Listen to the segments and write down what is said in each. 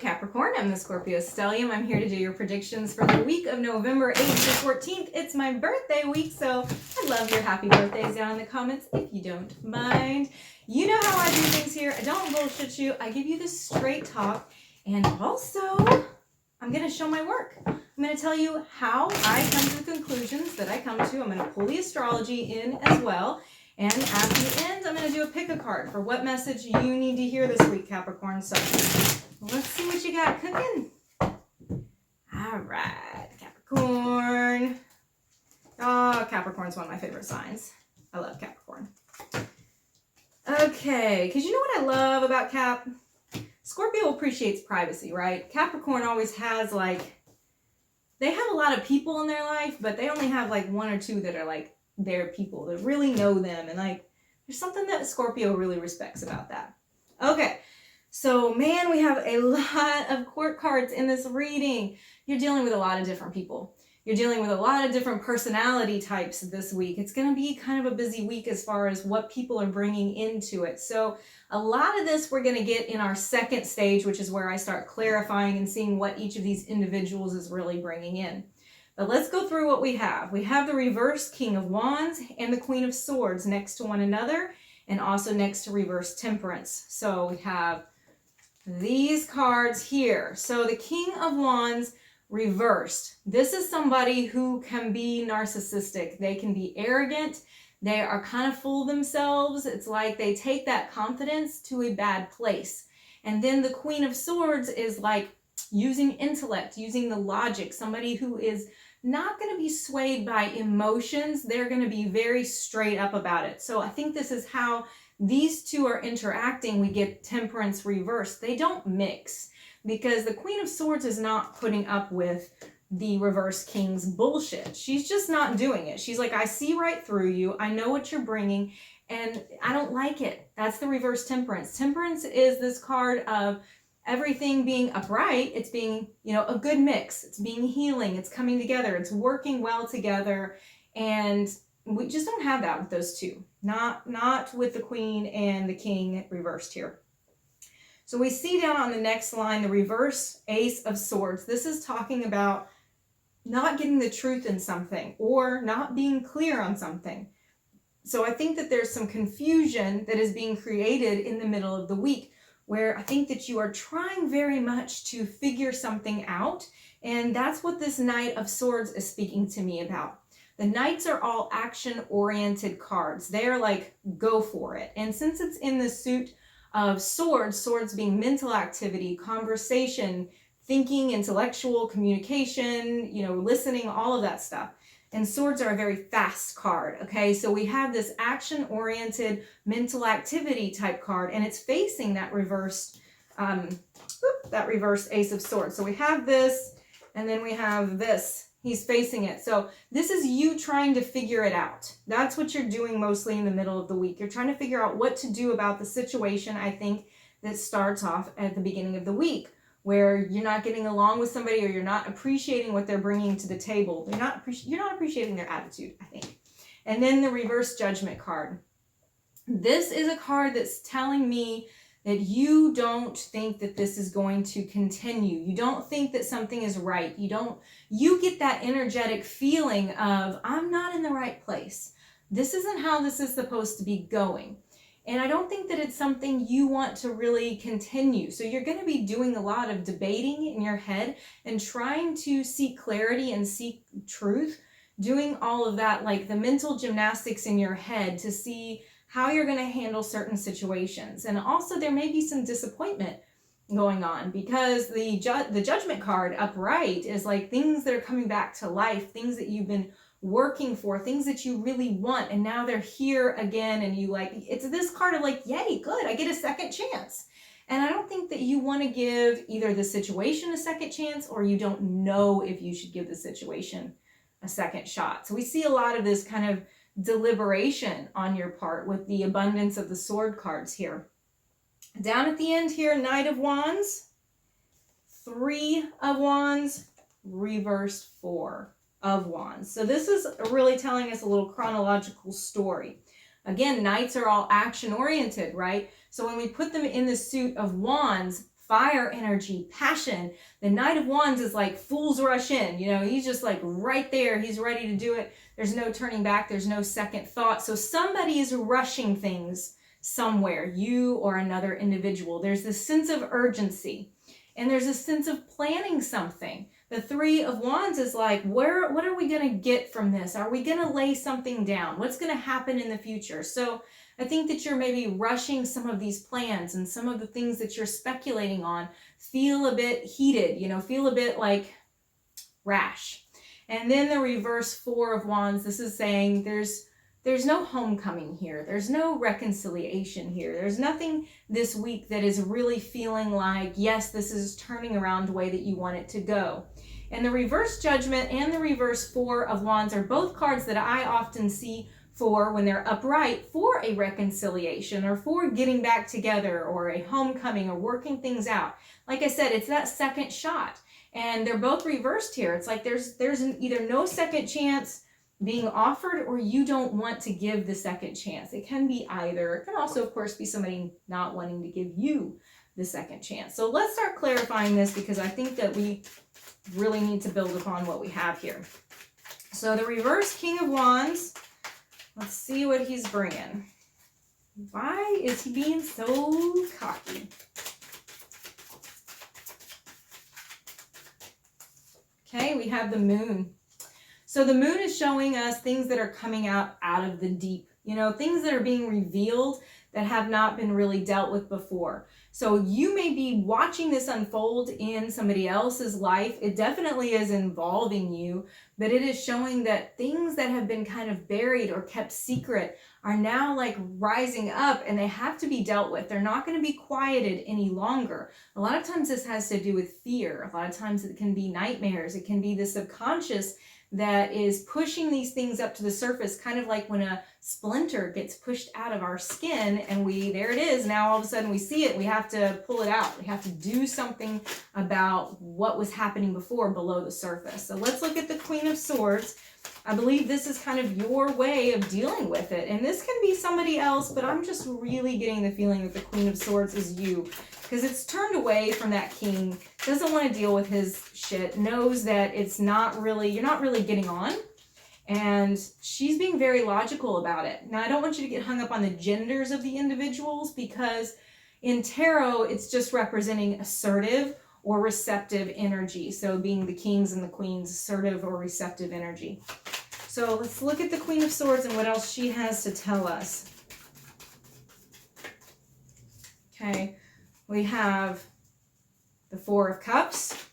Capricorn. I'm the Scorpio Stellium. I'm here to do your predictions for the week of November 8th to 14th. It's my birthday week, so I'd love your happy birthdays down in the comments if you don't mind. You know how I do things here. I don't bullshit you. I give you the straight talk. And also, I'm going to show my work. I'm going to tell you how I come to the conclusions that I come to. I'm going to pull the astrology in as well. And at the end, I'm going to do a pick a card for what message you need to hear this week, Capricorn. So let's see what you got cooking. All right, Capricorn. Oh, Capricorn's one of my favorite signs. I love Capricorn. Okay, because you know what I love about Cap? Scorpio appreciates privacy, right? Capricorn always has they have a lot of people in their life, but they only have one or two that are their people that really know them. And there's something that Scorpio really respects about that. Okay, so man, we have a lot of court cards in this reading. You're dealing with a lot of different people. You're dealing with a lot of different personality types this week. It's going to be kind of a busy week as far as what people are bringing into it. So a lot of this we're going to get in our second stage, which is where I start clarifying and seeing what each of these individuals is really bringing in. But let's go through what we have. We have the reverse King of Wands and the Queen of Swords next to one another, and also next to reverse Temperance. So we have these cards here. So the King of Wands reversed. This is somebody who can be narcissistic. They can be arrogant. They are kind of full of themselves. It's like they take that confidence to a bad place. And then the Queen of Swords is using intellect, using the logic, somebody who is not going to be swayed by emotions. They're going to be very straight up about it. So I think this is how these two are interacting. We get Temperance reversed. They don't mix because the Queen of Swords is not putting up with the reverse King's bullshit. She's just not doing it. She's like, I see right through you. I know what you're bringing and I don't like it. That's the reverse Temperance. Temperance is this card of everything being upright. It's being, a good mix. It's being healing. It's coming together. It's working well together. And we just don't have that with those two. Not with the Queen and the King reversed here. So we see down on the next line, the reverse Ace of Swords. This is talking about not getting the truth in something or not being clear on something. So I think that there's some confusion that is being created in the middle of the week, where I think that you are trying very much to figure something out. And that's what this Knight of Swords is speaking to me about. The Knights are all action-oriented cards. They're go for it. And since it's in the suit of swords, swords being mental activity, conversation, thinking, intellectual communication, listening, all of that stuff. And swords are a very fast card, okay? So we have this action-oriented mental activity type card, and it's facing that reversed Ace of Swords. So we have this, and then we have this. He's facing it. So this is you trying to figure it out. That's what you're doing mostly in the middle of the week. You're trying to figure out what to do about the situation, I think, that starts off at the beginning of the week, where you're not getting along with somebody or you're not appreciating what they're bringing to the table. You're not appreciating their attitude, I think. And then the reverse Judgment card. This is a card that's telling me that you don't think that this is going to continue. You don't think that something is right. You get that energetic feeling of, I'm not in the right place. This isn't how this is supposed to be going. And I don't think that it's something you want to really continue. So you're going to be doing a lot of debating in your head and trying to seek clarity and seek truth, doing all of that, the mental gymnastics in your head to see how you're going to handle certain situations. And also there may be some disappointment going on because the Judgment card upright is things that are coming back to life, things that you've been working for, things that you really want, and now they're here again, and it's this card of yay, good, I get a second chance. And I don't think that you want to give either the situation a second chance, or you don't know if you should give the situation a second shot. So we see a lot of this kind of deliberation on your part with the abundance of the sword cards here. Down at the end here, Knight of Wands, 3 of Wands, reversed 4 of Wands. So this is really telling us a little chronological story. Again, Knights are all action oriented, right? So when we put them in the suit of Wands, fire energy, passion. The Knight of Wands is like fools rush in. You know, he's just like right there. He's ready to do it. There's no turning back. There's no second thought. So somebody is rushing things somewhere, you or another individual. There's this sense of urgency, and there's a sense of planning something. The Three of Wands is like, what are we going to get from this? Are we going to lay something down? What's going to happen in the future? So I think that you're maybe rushing some of these plans, and some of the things that you're speculating on feel a bit heated, you know, feel a bit like rash. And then the reverse Four of Wands, this is saying there's no homecoming here. There's no reconciliation here. There's nothing this week that is really feeling like, yes, this is turning around the way that you want it to go. And the reverse Judgment and the reverse Four of Wands are both cards that I often see for when they're upright for a reconciliation, or for getting back together, or a homecoming, or working things out. Like I said, it's that second shot. And they're both reversed here. It's like there's either no second chance being offered, or you don't want to give the second chance. It can be either. It can also, of course, be somebody not wanting to give you the second chance. So let's start clarifying this, because I think that we really need to build upon what we have here. So the reverse King of Wands, let's see what he's bringing. Why is he being so cocky? Okay, we have the Moon. So the Moon is showing us things that are coming out of the deep, you know, things that are being revealed that have not been really dealt with before. So you may be watching this unfold in somebody else's life. It definitely is involving you, but it is showing that things that have been kind of buried or kept secret are now like rising up, and they have to be dealt with. They're not going to be quieted any longer. A lot of times this has to do with fear. A lot of times it can be nightmares. It can be the subconscious that is pushing these things up to the surface, kind of like when a splinter gets pushed out of our skin, and there it is. Now all of a sudden we see it. We have to pull it out. We have to do something about what was happening before below the surface. So let's look at the Queen of Swords. I believe this is kind of your way of dealing with it. And this can be somebody else, but I'm just really getting the feeling that the Queen of Swords is you, because it's turned away from that king, doesn't want to deal with his shit, knows that you're not really getting on. And she's being very logical about it. Now, I don't want you to get hung up on the genders of the individuals, because in tarot, it's just representing assertive or receptive energy. So being the kings and the queens, assertive or receptive energy. So let's look at the Queen of Swords and what else she has to tell us. Okay, we have the Four of Cups.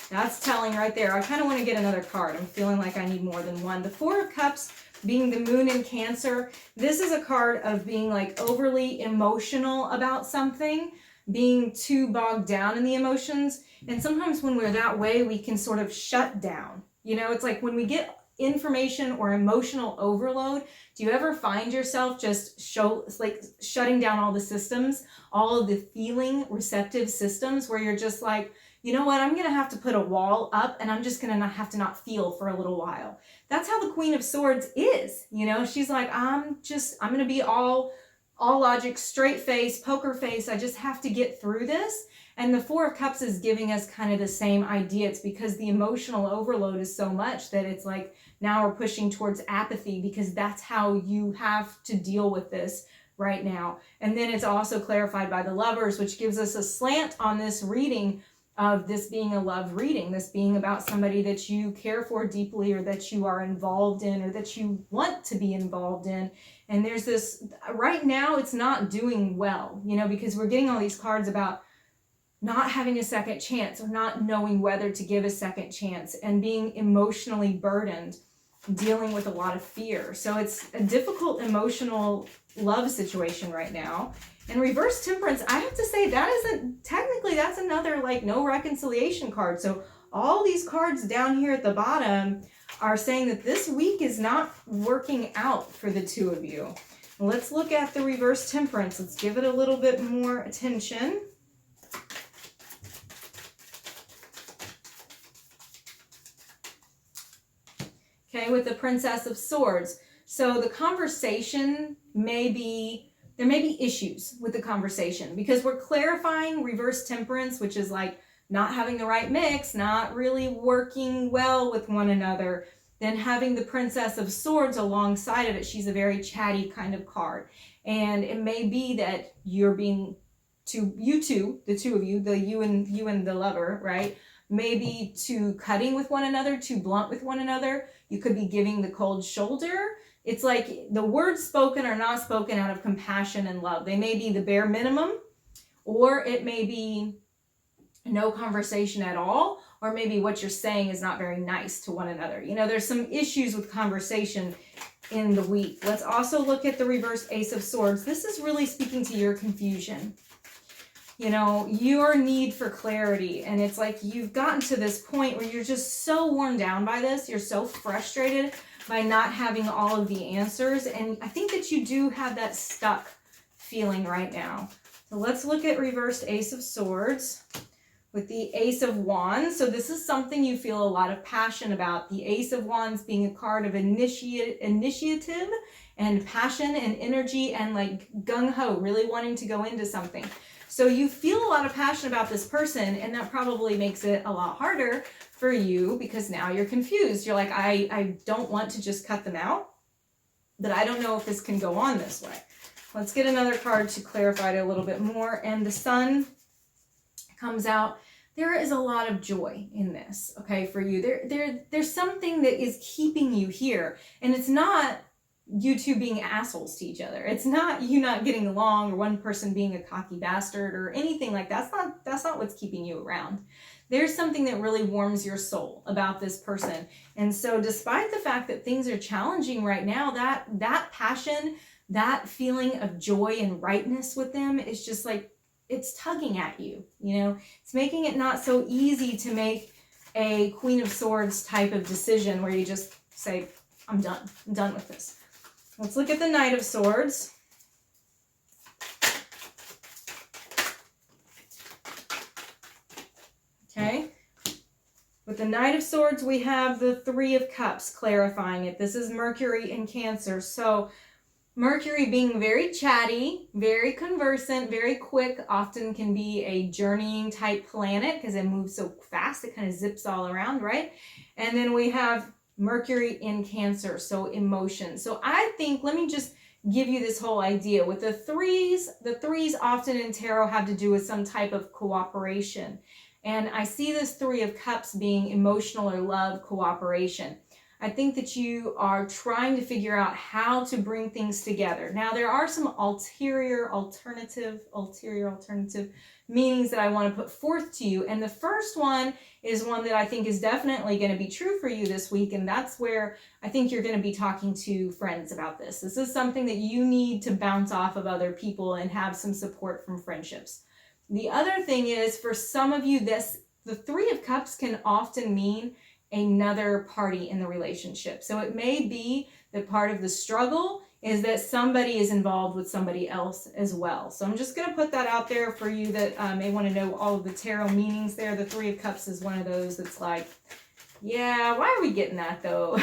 That's telling right there. I kind of want to get another card. I'm feeling like I need more than one. The Four of Cups being the Moon in Cancer. This is a card of being like overly emotional about something, being too bogged down in the emotions. And sometimes when we're that way, we can sort of shut down. You know, it's like when we get information or emotional overload, do you ever find yourself just shutting down all the systems, all of the feeling receptive systems, where you're just like, you know what, I'm going to have to put a wall up, and I'm just going to have to not feel for a little while. That's how the Queen of Swords is. You know, she's like, I'm going to be all logic, straight face, poker face. I just have to get through this. And the Four of Cups is giving us kind of the same idea. It's because the emotional overload is so much that it's like now we're pushing towards apathy, because that's how you have to deal with this right now. And then it's also clarified by the Lovers, which gives us a slant on this reading of this being a love reading, this being about somebody that you care for deeply, or that you are involved in, or that you want to be involved in. And there's this, right now it's not doing well, you know, because we're getting all these cards about not having a second chance, or not knowing whether to give a second chance, and being emotionally burdened, dealing with a lot of fear. So it's a difficult emotional love situation right now. And reverse Temperance, I have to say that's another like no reconciliation card. So all these cards down here at the bottom are saying that this week is not working out for the two of you. Let's look at the reverse Temperance. Let's give it a little bit more attention. Okay, with the Princess of Swords. So the conversation may be there may be issues with the conversation because we're clarifying reverse temperance, which is like not having the right mix, not really working well with one another. Then having the Princess of Swords alongside of it, she's a very chatty kind of card. And it may be that you're being you two, the two of you, you and the lover, right? Maybe too cutting with one another, too blunt with one another. You could be giving the cold shoulder. It's like the words spoken are not spoken out of compassion and love. They may be the bare minimum, or it may be no conversation at all, or maybe what you're saying is not very nice to one another. You know, there's some issues with conversation in the week. Let's also look at the reverse Ace of Swords. This is really speaking to your confusion. You know, your need for clarity. And it's like you've gotten to this point where you're just so worn down by this. You're so frustrated by not having all of the answers. And I think that you do have that stuck feeling right now. So let's look at reversed Ace of Swords with the Ace of Wands. So this is something you feel a lot of passion about. The Ace of Wands being a card of initiative and passion and energy and like gung-ho, really wanting to go into something. So you feel a lot of passion about this person, and that probably makes it a lot harder for you because now you're confused. You're like, I don't want to just cut them out, but I don't know if this can go on this way. Let's get another card to clarify it a little bit more. And the Sun comes out. There is a lot of joy in this, okay, for you. There's something that is keeping you here, and it's not you two being assholes to each other. It's not you not getting along or one person being a cocky bastard or anything like that. That's not what's keeping you around. There's something that really warms your soul about this person. And so despite the fact that things are challenging right now, that passion, that feeling of joy and rightness with them is just like, it's tugging at you, you know, it's making it not so easy to make a Queen of Swords type of decision where you just say, I'm done with this. Let's look at the Knight of Swords. Okay. With the Knight of Swords, we have the Three of Cups clarifying it. This is Mercury in Cancer. So Mercury being very chatty, very conversant, very quick, often can be a journeying type planet because it moves so fast, it kind of zips all around, right? And then we have Mercury in Cancer, so emotion. So I think, let me just give you this whole idea. With the threes often in tarot have to do with some type of cooperation. And I see this Three of Cups being emotional or love cooperation. I think that you are trying to figure out how to bring things together. Now, there are some ulterior alternative meanings that I want to put forth to you. And the first one is one that I think is definitely going to be true for you this week. And that's where I think you're going to be talking to friends about this. This is something that you need to bounce off of other people and have some support from friendships. The other thing is, for some of you, the Three of Cups can often mean another party in the relationship. So it may be that part of the struggle is that somebody is involved with somebody else as well. So I'm just going to put that out there for you that may want to know all of the tarot meanings there. The Three of Cups is one of those that's like, yeah, why are we getting that though?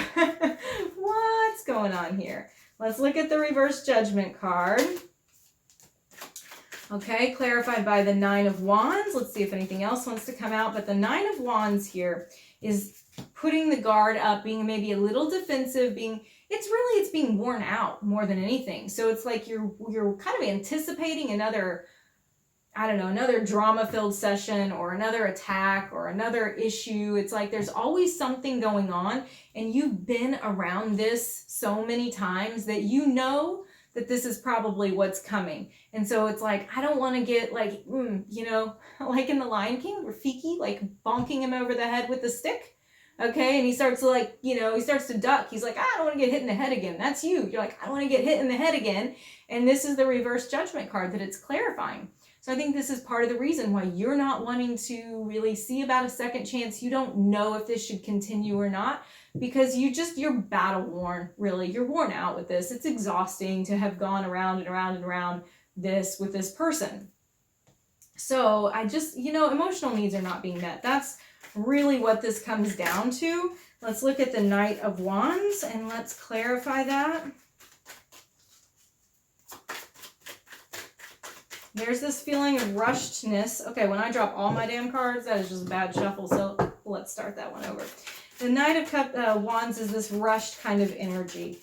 What's going on here? Let's look at the reverse Judgment card. Okay, clarified by the Nine of Wands. Let's see if anything else wants to come out. But the Nine of Wands here is putting the guard up, being maybe a little defensive, it's being worn out more than anything. So it's like you're kind of anticipating another drama-filled session or another attack or another issue. It's like there's always something going on, and you've been around this so many times that you know that this is probably what's coming. And so it's like, I don't want to get like, like in The Lion King, Rafiki, like bonking him over the head with the stick. Okay, and he starts to like, he starts to duck. He's like, I don't want to get hit in the head again. That's you. You're like, I don't want to get hit in the head again. And this is the reverse Judgment card that it's clarifying. So I think this is part of the reason why you're not wanting to really see about a second chance. You don't know if this should continue or not, because you're battle worn, really. You're worn out with this. It's exhausting to have gone around and around and around this with this person. So I just, emotional needs are not being met. That's really what this comes down to. Let's look at the Knight of Wands and let's clarify that. There's this feeling of rushedness. Okay, when I drop all my damn cards, that is just a bad shuffle. So let's start that one over. The Knight of Wands is this rushed kind of energy.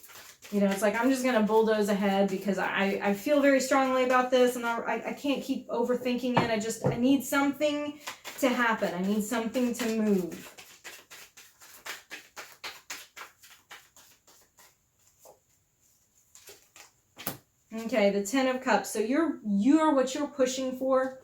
You know, it's like, I'm just going to bulldoze ahead because I feel very strongly about this, and I can't keep overthinking it. I need something to happen. I need something to move. Okay, the Ten of Cups. So what you're pushing for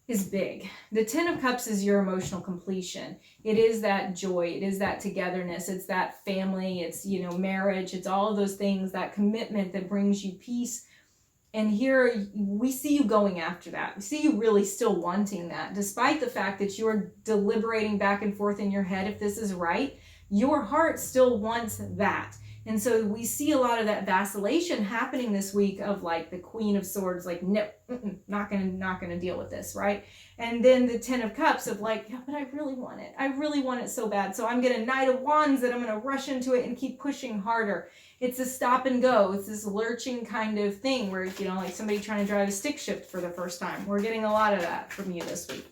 is big. The Ten of Cups is your emotional completion. It is that joy. It is that togetherness. It's that family. It's, you know, marriage. It's all of those things, that commitment that brings you peace. And here we see you going after that. We see you really still wanting that. Despite the fact that you're deliberating back and forth in your head if this is right, your heart still wants that. And so we see a lot of that vacillation happening this week of like the Queen of Swords, like, no, not gonna deal with this, right? And then the Ten of Cups of like, yeah, but I really want it. I really want it so bad. So I'm gonna Knight of Wands that I'm gonna rush into it and keep pushing harder. It's a stop and go. It's this lurching kind of thing where, you know, like somebody trying to drive a stick shift for the first time. We're getting a lot of that from you this week.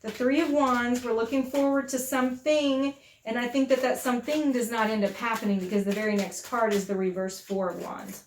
The Three of Wands, we're looking forward to something. And I think that something does not end up happening because the very next card is the reverse Four of Wands.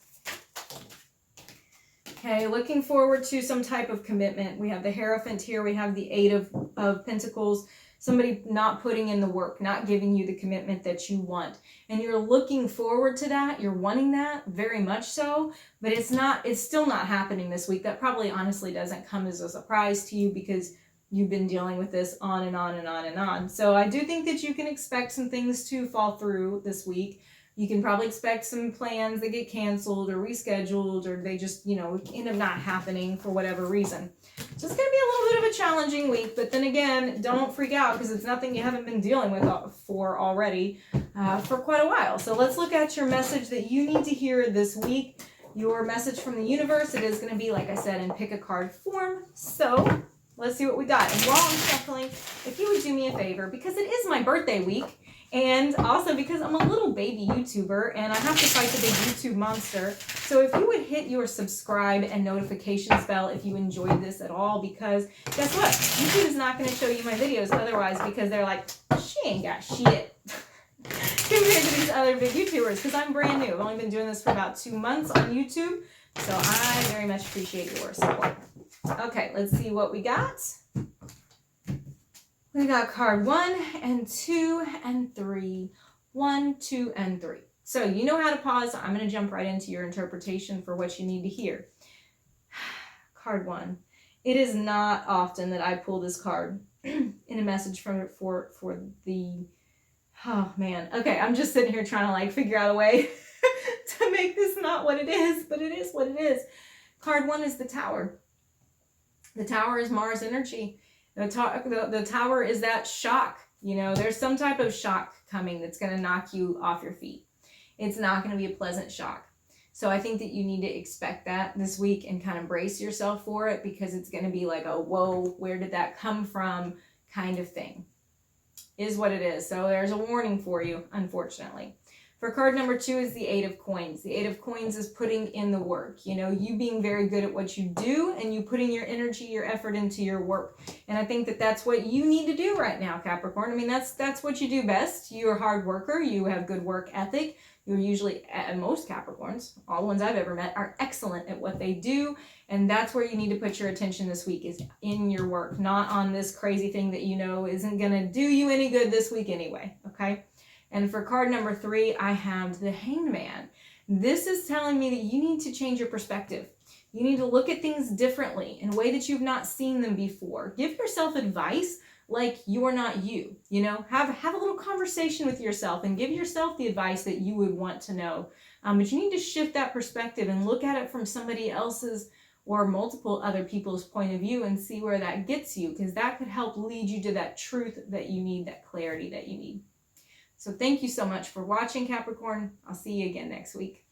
Okay, looking forward to some type of commitment. We have the Hierophant here. We have the Eight of Pentacles. Somebody not putting in the work, not giving you the commitment that you want. And you're looking forward to that. You're wanting that very much so. But it's still not happening this week. That probably honestly doesn't come as a surprise to you because you've been dealing with this on and on and on and on. So I do think that you can expect some things to fall through this week. You can probably expect some plans that get canceled or rescheduled, or they just, you know, end up not happening for whatever reason. So it's going to be a little bit of a challenging week, but then again, don't freak out because it's nothing you haven't been dealing with for already for quite a while. So let's look at your message that you need to hear this week. Your message from the universe, it is going to be, like I said, in pick a card form. So let's see what we got. And while I'm shuffling, if you would do me a favor, because it is my birthday week, and also because I'm a little baby YouTuber and I have to fight the big YouTube monster. So if you would hit your subscribe and notifications bell if you enjoyed this at all, because guess what? YouTube is not going to show you my videos otherwise because they're like, she ain't got shit compared to these other big YouTubers, because I'm brand new. I've only been doing this for about 2 months on YouTube. So I very much appreciate your support. Okay, let's see what we got. We got card 1 and 2 and 3. 1, 2, and 3. So you know how to pause. I'm going to jump right into your interpretation for what you need to hear. Card 1. It is not often that I pull this card in a message for the... Oh, man. Okay, I'm just sitting here trying to like figure out a way to make this not what it is, but it is what it is. Card 1 is the Tower. The Tower is Mars energy. The Tower is that shock. You know, there's some type of shock coming that's going to knock you off your feet. It's not going to be a pleasant shock. So I think that you need to expect that this week and kind of brace yourself for it, because it's going to be like a, whoa, where did that come from kind of thing. Is what it is. So there's a warning for you, unfortunately. For card number 2 is the Eight of Coins. The Eight of Coins is putting in the work. You know, you being very good at what you do and you putting your energy, your effort into your work. And I think that that's what you need to do right now, Capricorn. I mean, that's what you do best. You're a hard worker. You have good work ethic. You're usually, most Capricorns, all the ones I've ever met, are excellent at what they do. And that's where you need to put your attention this week, is in your work, not on this crazy thing that you know isn't going to do you any good this week anyway, okay? And for card number 3, I have the Hanged Man. This is telling me that you need to change your perspective. You need to look at things differently in a way that you've not seen them before. Give yourself advice like you're not you. You know, have a little conversation with yourself and give yourself the advice that you would want to know. But you need to shift that perspective and look at it from somebody else's or multiple other people's point of view and see where that gets you, because that could help lead you to that truth that you need, that clarity that you need. So thank you so much for watching, Capricorn. I'll see you again next week.